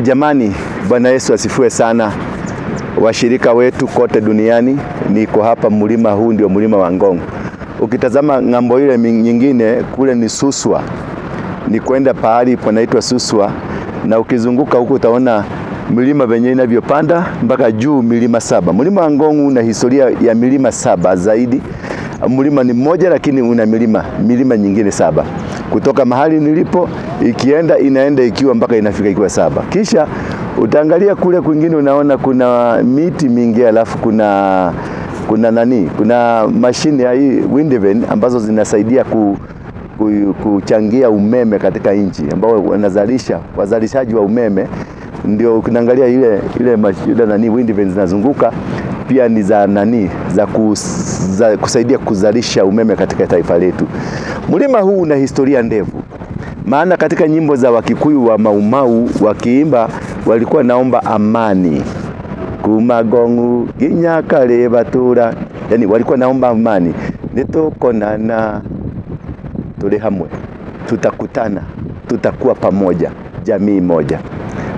Jamani, Bwana Yesu asifiwe sana. Washirika wetu kote duniani, niko hapa mlima huu ndio mlima wa Ngong. Ukitazama ngambo ile nyingine kule ni Suswa. Ni kwenda pahali panaitwa Suswa, na ukizunguka huko utaona milima venye inavyopanda mpaka juu, milima 7. Mlima wa Ngong una historia ya milima 7 zaidi. Mlima ni mmoja lakini una milima nyingine 7. Kutoka mahali nilipo inaenda ikiwa mpaka inafika ikiwa 7. Kisha utaangalia kule kwingine unaona kuna miti mingi, alafu kuna mashine ya hii wind ambazo zinasaidia kuchangia umeme katika nchi, ambao wazalishaji wa umeme. Ndio ukiangalia ile wind zinazunguka pia ni za kusaidia kuzalisha umeme katika taifa letu. Mlima huu una historia ndefu. Maana katika nyimbo za Wakikuyu wa Maumau wakiimba walikuwa naomba amani. Kumagongu ginyakale batura. Yani walikuwa naomba amani. Nitukonana tuli hamwe. Tutakutana, tutakuwa pamoja, jamii moja.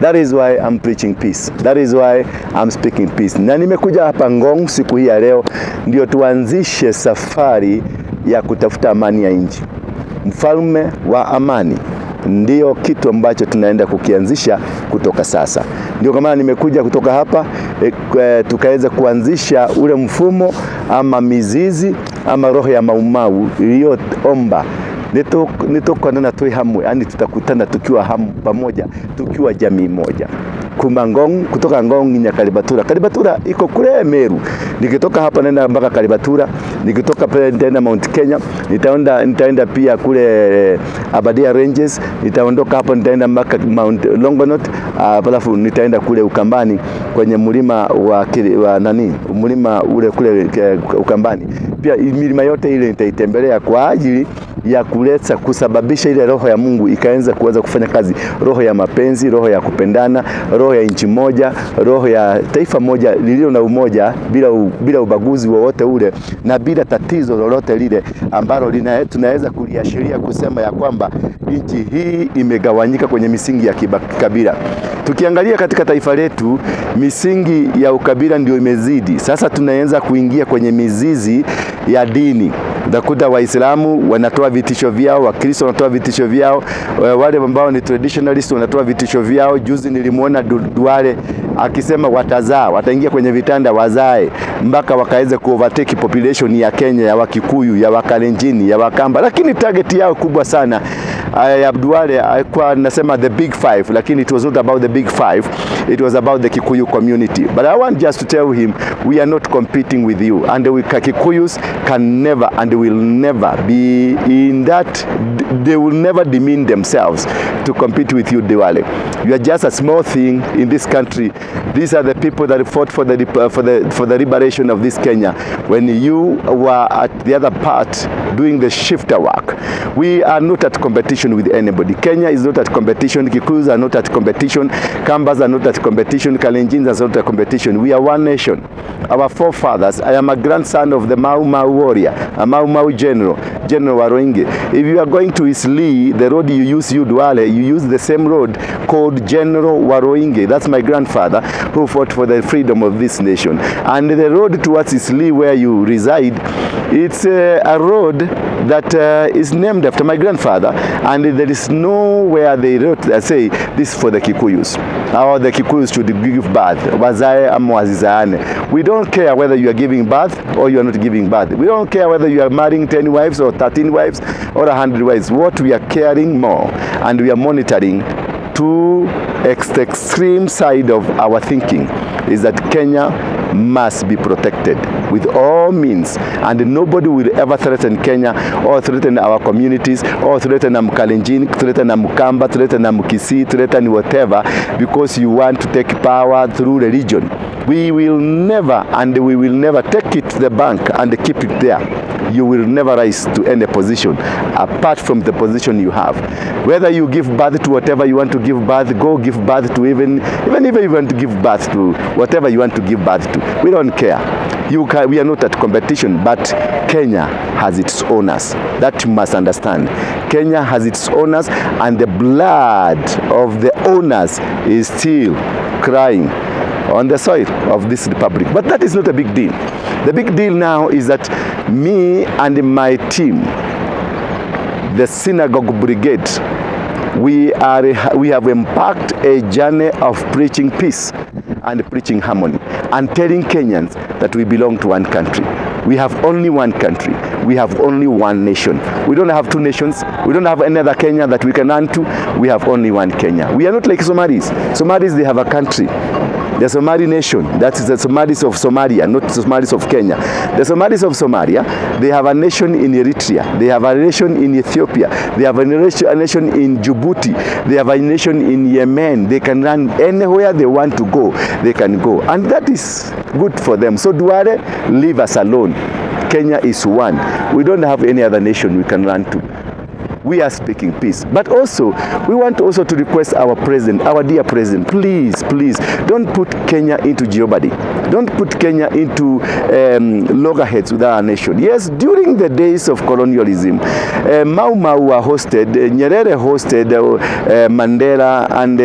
That is why I'm preaching peace. That is why I'm speaking peace. Na nimekuja hapa Ngong siku hii ya leo ndio tuanzishe safari ya kutafuta amani ya nchi. Mfalme wa amani ndio kitu ambacho tunaenda kukianzisha kutoka sasa. Ndio kama nimekuja kutoka hapa tukaweza kuanzisha ule mfumo ama mizizi ama roho ya Maumau iliyoomba nitukonana tui hamwe, yani tutakutana tukiwa pamoja, tukiwa jamii moja. Ngong, kutoka Ngong nya Kalibatura. Kalibatura iko kule Meru. Nikitoka hapa naenda mpaka Kalibatura, nikitoka pale nitaenda Mount Kenya, nitaenda pia kule Abadia Ranges, nitaondoka hapa nitaenda mpaka Mount Longonot, alafu nitaenda kule Ukambani kwenye mlima mlima ule kule Ukambani. Pia milima yote ile nitaitembelea kwa ajili ya kusababisha ile roho ya Mungu ikaanza kuweza kufanya kazi, roho ya mapenzi, roho ya kupendana, roho ya nchi moja, roho ya taifa moja lililo na umoja bila ubaguzi wowote ule na bila tatizo lolote lile ambalo tunaweza kuliashiria kusema ya kwamba nchi hii imegawanyika kwenye misingi ya kikabila. Tukiangalia katika taifa letu misingi ya ukabila ndio imezidi. Sasa tunaanza kuingia kwenye mizizi ya dini. Utakuta Waislamu wanatoa vitisho vyao, Wakristo wanatoa vitisho vyao, wale ambao ni traditionalist wanatoa vitisho vyao. Juzi nilimuona Duale akisema wataingia kwenye vitanda wazae mpaka wakaweza kuovertake population ya Kenya, ya Wakikuyu, ya Wakalenjini, ya Wakamba. Lakini target yao kubwa sana ya Duale alikuwa anasema the big 5, lakini it was not about the big 5, it was about the Kikuyu community. But I want just to tell him, we are not competing with you, and we Kikuyus can never and will never be in that, they will never demean themselves to compete with you, Duale. You are just a small thing in this country. These are the people that fought for the liberation of this Kenya when you were at the other part doing the shifter work. We are not at competition with anybody. Kenya is not at competition. Kikuyus are not at competition. Kambas are not at competition. Kalenjins are not at competition. We are one nation. Our forefathers. I am a grandson of the Mau Mau warrior, a Mau Mau General WARUINGE. If you are going to Isli, the road you use, Duale, you use the same road called General WARUINGE. That's my grandfather who fought for the freedom of this nation. And the road towards Isli, where you reside, it's a road that is named after my grandfather, and there is nowhere they wrote that say this is for the Kikuyus, or the Kikuyus should give birth. We don't care whether you are giving birth or you are not giving birth. We don't care whether you are marrying 10 wives or 13 wives or 100 wives. What we are caring more and we are monitoring to the extreme side of our thinking is that Kenya must be protected with all means, and nobody will ever threaten Kenya or threaten our communities or threaten Kalenjin, threaten Mukamba, threaten Mukisi, threaten whatever, because you want to take power through religion. We will never, and we will never take it to the bank and keep it there. you will never rise to any position apart from the position you have. Whether you give birth to whatever you want to give birth, go give birth to even if you want to give birth to whatever you want to give birth to. We don't care. We are not at competition, but Kenya has its owners. That you must understand. Kenya has its owners, and the blood of the owners is still crying on the soil of this republic. But that is not a big deal. The big deal now is that me and my team, the Synagogue Brigade, we have embarked a journey of preaching peace and preaching harmony and telling Kenyans that we belong to one country. We have only one country. We have only one nation. We don't have two nations. We don't have another Kenya that we can run to. We have only one Kenya. We are not like Somalis. Somalis, they have a country. The Somali nation, that is the Somalis of Somalia, not the Somalis of Kenya. The Somalis of Somalia, they have a nation in Eritrea. They have a nation in Ethiopia. They have a nation in Djibouti. They have a nation in Yemen. They can run anywhere they want to go. They can go. And that is good for them. So Duale, leave us alone. Kenya is one. We don't have any other nation we can run to. We are speaking peace. But also, we want also to request our president, our dear president, please, please, don't put Kenya into jeopardy. Don't put Kenya into loggerheads with our nation. Yes, during the days of colonialism, Mau Mau were hosted, Nyerere hosted Mandela, and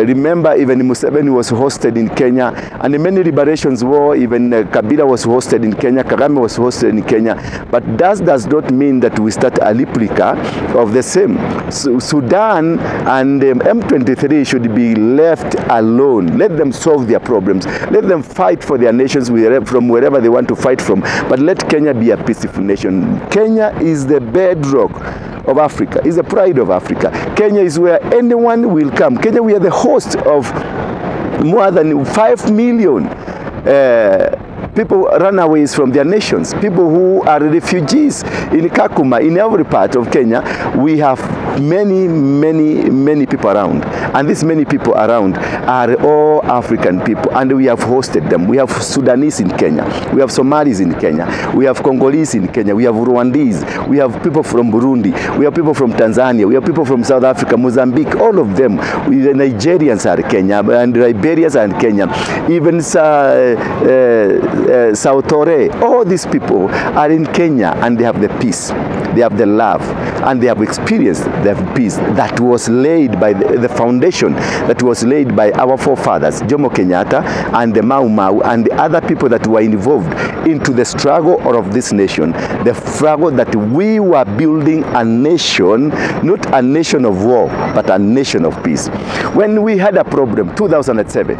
remember even Museveni was hosted in Kenya, and many liberations war, even Kabila was hosted in Kenya, Kagame was hosted in Kenya. But that does not mean that we start a replica of the same. So Sudan and M23 should be left alone. Let them solve their problems. Let them fight for their nations from wherever they want to fight from. But let Kenya be a peaceful nation. Kenya is the bedrock of Africa, is the pride of Africa. Kenya is where anyone will come. Kenya, we are the host of more than 5 million people runaways from their nations, people who are refugees in Kakuma, in every part of Kenya. We have many people around, and these many people around are all African people, and we have hosted them. We have Sudanese in Kenya, we have Somalis in Kenya, we have Congolese in Kenya, we have Rwandese, we have people from Burundi, we have people from Tanzania, we have people from South Africa, Mozambique, all of them. The Nigerians are Kenya, and Liberians are Kenya, even Sao Tore. All these people are in Kenya, and they have the peace, they have the love, and they have experienced the peace that was laid by the foundation that was laid by our forefathers, Jomo Kenyatta and the Mau Mau and the other people that were involved into the struggle of this nation, the struggle that we were building a nation, not a nation of war, but a nation of peace. When we had a problem, 2007,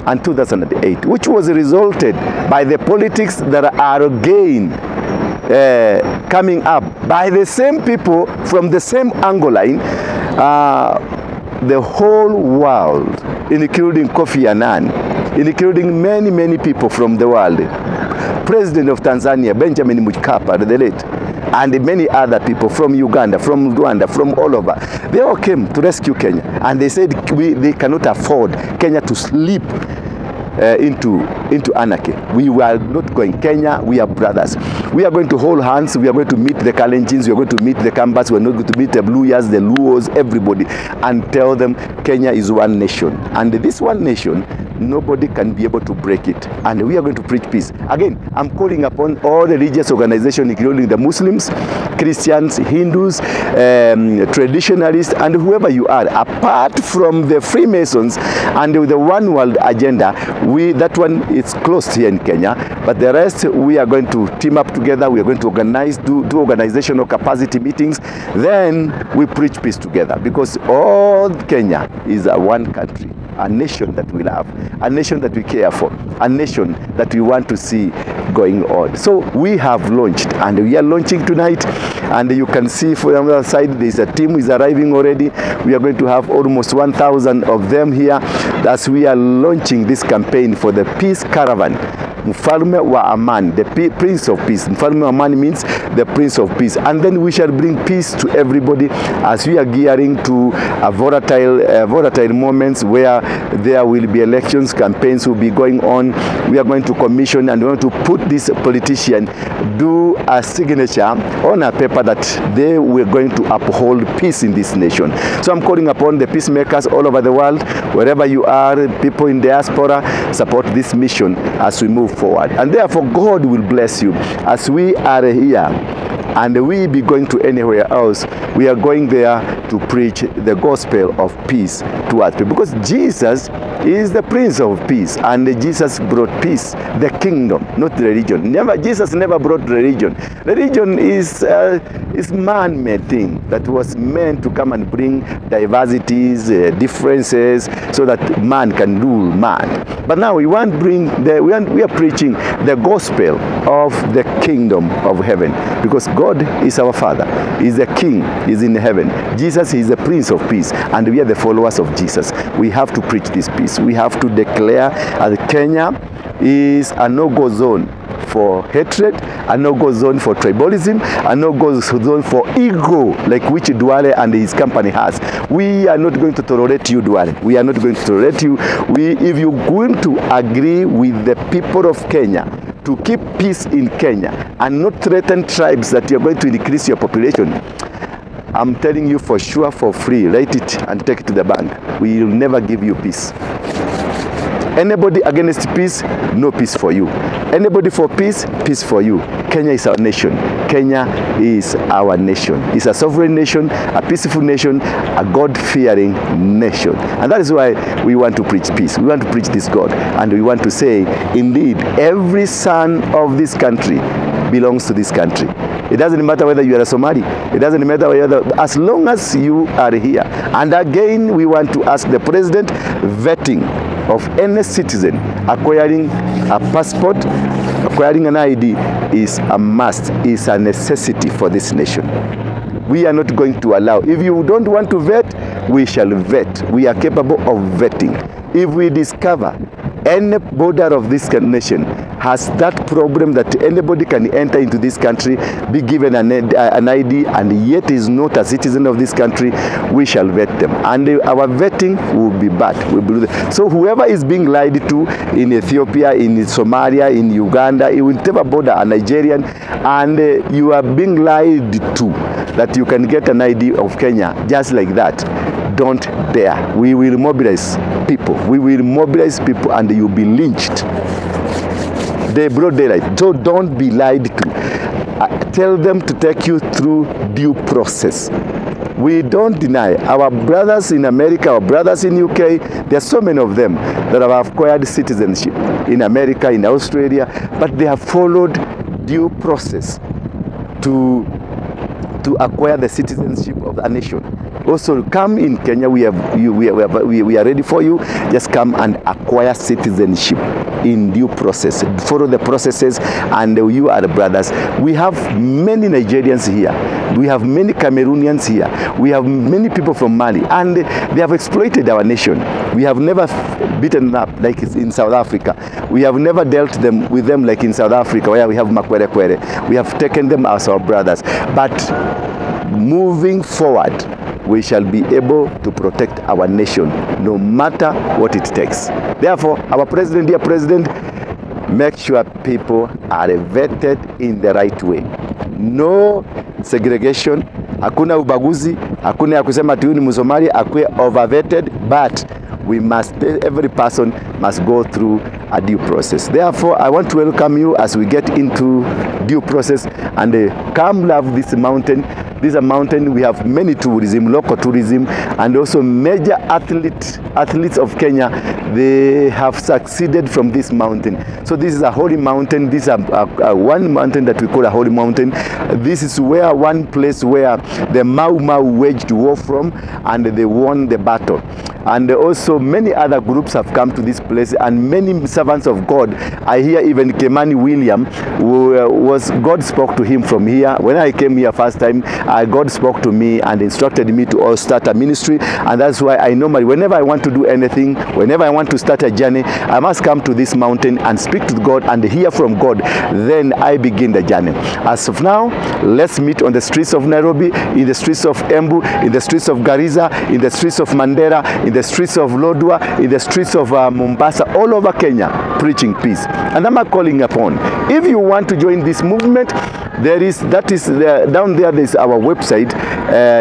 and 2008, which was resulted by the politics that are again coming up by the same people from the same angle line, the whole world, including Kofi Annan, including many people from the world, President of Tanzania, Benjamin Mkapa, the late, and many other people from Uganda, from Rwanda, from all over, they all came to rescue Kenya, and they said they cannot afford Kenya to slip into anarchy. We were not going. Kenya, we are brothers. We are going to hold hands. We are going to meet the Kalenjins. We are going to meet the Kambas. We are not going to meet the Bluyas, the Luos, everybody, and tell them Kenya is one nation. And this one nation, nobody can be able to break it. And we are going to preach peace. Again, I'm calling upon all the religious organizations, including the Muslims, Christians, Hindus, traditionalists, and whoever you are, apart from the Freemasons and the One World agenda. That one is closed here in Kenya, but the rest we are going to team up together. We are going to organize, do organizational capacity meetings. Then we preach peace together, because all Kenya is a one country, a nation that we love, a nation that we care for, a nation that we want to see going on. So we have launched, and we are launching tonight, and you can see from the other side there is a team is arriving already. We are going to have almost 1,000 of them here as we are launching this campaign for the peace caravan mfalme wa amani, the Prince of Peace. Mfalme wa amani means the Prince of Peace. And then we shall bring peace to everybody as we are gearing to a volatile moments where there will be elections, campaigns will be going on. We are going to commission and we want to put this politician do a signature on a paper that they were going to uphold peace in this nation. So I'm calling upon the peacemakers all over the world, wherever you are, people in diaspora, support this mission as we move forward. And therefore God will bless you as we are here. And we be going to anywhere else, we are going there to preach the gospel of peace to us. Because Jesus is the Prince of Peace, and Jesus brought peace, the kingdom, not religion. Jesus never brought religion. Religion is man-made thing that was meant to come and bring diversities, differences, so that man can rule man. But now we want we are preaching the gospel of the kingdom of heaven, because God is our Father. He's the King. He's in heaven. Jesus is the Prince of Peace, and we are the followers of Jesus. We have to preach this peace. We have to declare that Kenya is a no-go zone for hatred, a no-go zone for tribalism, a no-go zone for ego, like which Duale and his company has. We are not going to tolerate you, Duale. We are not going to tolerate you. If you're going to agree with the people of Kenya to keep peace in Kenya and not threaten tribes that you're going to increase your population, I'm telling you for sure, for free, write it and take it to the bank. We will never give you peace. Anybody against peace, no peace for you. Anybody for peace, peace for you. Kenya is our nation. Kenya is our nation. It's a sovereign nation, a peaceful nation, a God-fearing nation. And that is why we want to preach peace. We want to preach this God. And we want to say, indeed, every son of this country belongs to this country. It doesn't matter whether you are a Somali. It doesn't matter whether, as long as you are here. And again, we want to ask the president, vetting of any citizen acquiring a passport, acquiring an ID is a must, is a necessity for this nation. We are not going to allow. If you don't want to vet, we shall vet. We are capable of vetting. If we discover any border of this nation has that problem that anybody can enter into this country, be given an ID, and yet is not a citizen of this country, we shall vet them. And our vetting will be bad. So whoever is being lied to in Ethiopia, in Somalia, in Uganda, in whatever border, a Nigerian, and you are being lied to that you can get an ID of Kenya just like that, don't dare. We will mobilize people. We will mobilize people, and you'll be lynched. They broad daylight. So don't be lied to. Tell them to take you through due process. We don't deny. Our brothers in America, our brothers in UK, there are so many of them that have acquired citizenship in America, in Australia, but they have followed due process to acquire the citizenship of a nation. Also, come in Kenya, we are ready for you. Just come and acquire citizenship in due process. Follow the processes, and you are the brothers. We have many Nigerians here. We have many Cameroonians here. We have many people from Mali, and they have exploited our nation. We have never beaten them up like in South Africa. We have never dealt with them like in South Africa, where we have Makwere. We have taken them as our brothers. But moving forward, we shall be able to protect our nation no matter what it takes. Therefore, our president, dear president, make sure people are vetted in the right way. No segregation, hakuna ubaguzi, hakuna ya kusema tu ni Msomali akue overvetted, but every person must go through a due process. Therefore, I want to welcome you as we get into due process, and come love this mountain. This is a mountain. We have many tourism, local tourism, and also major athletes of Kenya. They have succeeded from this mountain. So this is a holy mountain. This is one mountain that we call a holy mountain. This is where one place where the Mau Mau waged war from, and they won the battle. and also many other groups have come to this place, and many servants of God. I hear even Kemani William, who God spoke to him from here. When I came here first time, God spoke to me and instructed me to start a ministry, and that's why I normally, whenever I want to do anything, whenever I want to start a journey, I must come to this mountain and speak to God and hear from God. Then I begin the journey. As of now, let's meet on the streets of Nairobi, in the streets of Embu, in the streets of Garissa, in the streets of Mandera, in the streets of Lodwar, in the streets of Mombasa, all over Kenya, preaching peace. And I'm calling upon, if you want to join this movement, down there is our website.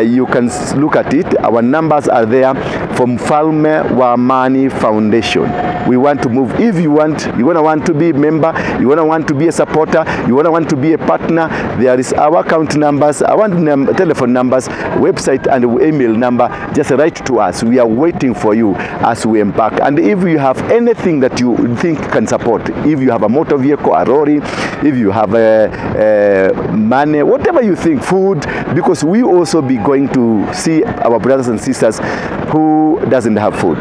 You can look at it. Our numbers are there from Mfalme wa Amani Foundation. We want to move. If you want to be a member, you want to be a supporter, you want to be a partner, there is our account numbers, our telephone numbers, website and email number. Just write to us. We are waiting for you as we embark. And if you have anything that you think can support, if you have a motor vehicle, a lorry, if you have money, whatever you think, food, because we also be going to see our brothers and sisters who doesn't have food,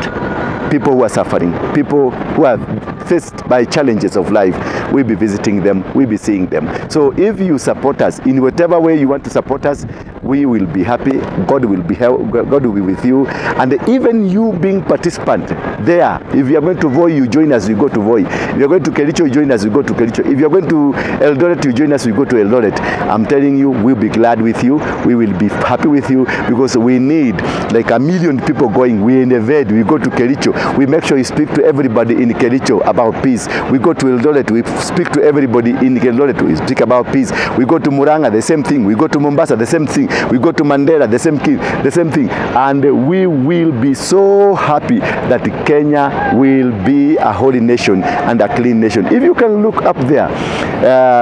people who are suffering, people who are faced by challenges of life. We'll be visiting them, we'll be seeing them. So if you support us in whatever way you want to support us, we will be happy. God will be with you. And even you being participant there, if you are going to Voi, you join us, you go to Voi. If you are going to Kericho, you join us, you go to Kericho. If you are going to Eldoret, you join us, you go to Eldoret. I'm telling you, we'll be glad with you. We will be happy with you, because we need like 1 million people going. We in a VED, we go to Kericho. We make sure you speak to everybody in Kericho about peace. We go to Eldoret, we speak to everybody in Eldoret, we speak about peace. We go to Muranga, the same thing. We go to Mombasa, the same thing. We go to Mandera, the same thing. And we will be so happy that Kenya will be a holy nation and a clean nation. If you can look up there,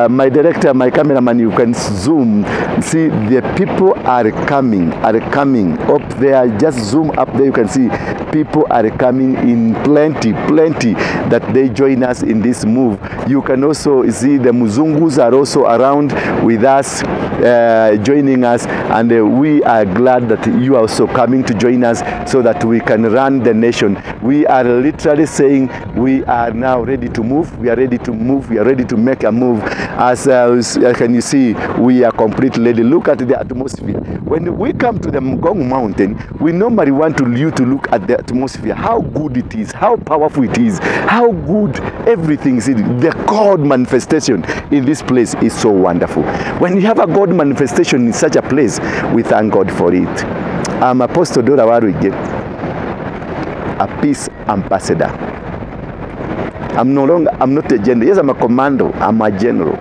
my director, my cameraman, you can zoom, see the people are coming up there. Just zoom up there, you can see people are coming in plenty, that they join us in this move. You can also see the Muzungus are also around with us, joining us, and we are glad that you are also coming to join us so that we can run the nation. We are literally saying we are now ready to move. We are ready to move. We are ready to make a move. As can you see, we are completely ready. Look at the atmosphere. When we come to the Ngong Mountain, we normally want you to look at the atmosphere, how good it is, how powerful it is, how good everything is. The God manifestation in this place is so wonderful. When you have a God manifestation in such a place, we thank God for it. I'm Apostle WARUINGE, a peace ambassador. I'm not a general. Yes, I'm a commando, I'm a general.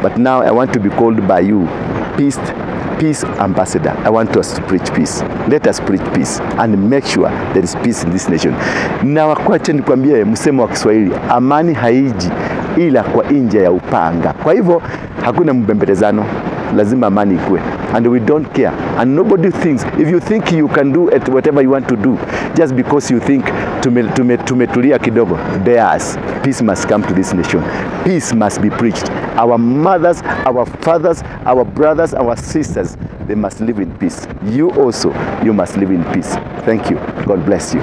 But now I want to be called by you, peace ambassador. I want us to preach peace. Let us preach peace and make sure there is peace in this nation. Na wakwache nikwambie msemo wa Kiswahili, amani haiji ila kwa nje ya upanga. Kwa hivyo hakuna mbembelezano, lazima amani ikue. And we don't care. And nobody thinks, if you think you can do it, whatever you want to do, just because you think tumetulia kidogo, theirs. Peace must come to this nation. Peace must be preached. Our mothers, our fathers, our brothers, our sisters, they must live in peace. You also, you must live in peace. Thank you. God bless you.